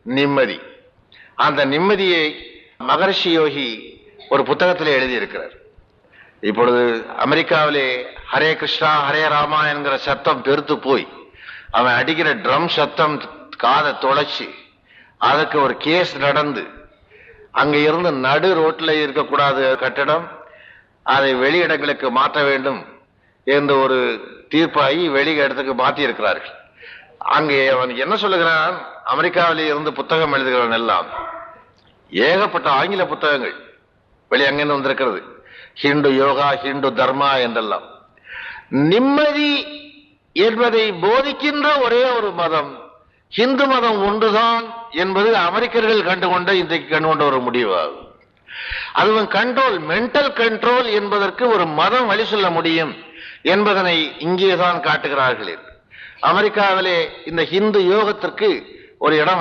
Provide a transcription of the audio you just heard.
நிம்மதி. அந்த நிம்மதியை மகரிஷி யோகி ஒரு புத்தகத்தில் எழுதியிருக்கிறார். இப்பொழுது அமெரிக்காவிலே ஹரே கிருஷ்ணா ஹரே ராமா என்கிற சத்தம் பெருத்து போய் அவன் அடிக்கிற ட்ரம் சத்தம் காதை தொலைச்சு அதுக்கு ஒரு கேஸ் நடந்து அங்க இருந்து நடு ரோட்டில் இருக்கக்கூடாது கட்டடம், அதை வெளி இடங்களுக்கு மாற்ற வேண்டும் என்ற ஒரு தீர்ப்பாகி வெளி இடத்துக்கு மாற்றி இருக்கிறார்கள். அங்கே அவன் என்ன சொல்லுகிறான், அமெரிக்காவிலே இருந்து புத்தகம் எழுதுகிறவன் எல்லாம் ஏகப்பட்ட ஆங்கில புத்தகங்கள் வெளியே அங்கிருந்து வந்திருக்கிறது, ஹிந்து யோகா ஹிந்து தர்மா என்றெல்லாம். நிம்மதி என்பதை போதிக்கின்ற ஒரே ஒரு மதம் ஹிந்து மதம் ஒன்றுதான் என்பது அமெரிக்கர்கள் இன்றைக்கு கண்டுகொண்ட ஒரு முடிவாகும். அதுவும் கண்ட்ரோல், மென்டல் கண்ட்ரோல் என்பதற்கு ஒரு மதம் வழி சொல்ல முடியும் என்பதனை இங்கேதான் காட்டுகிறார்கள். அமெரிக்காவிலே இந்த ஹிந்து யோகத்திற்கு ஒரு இடம்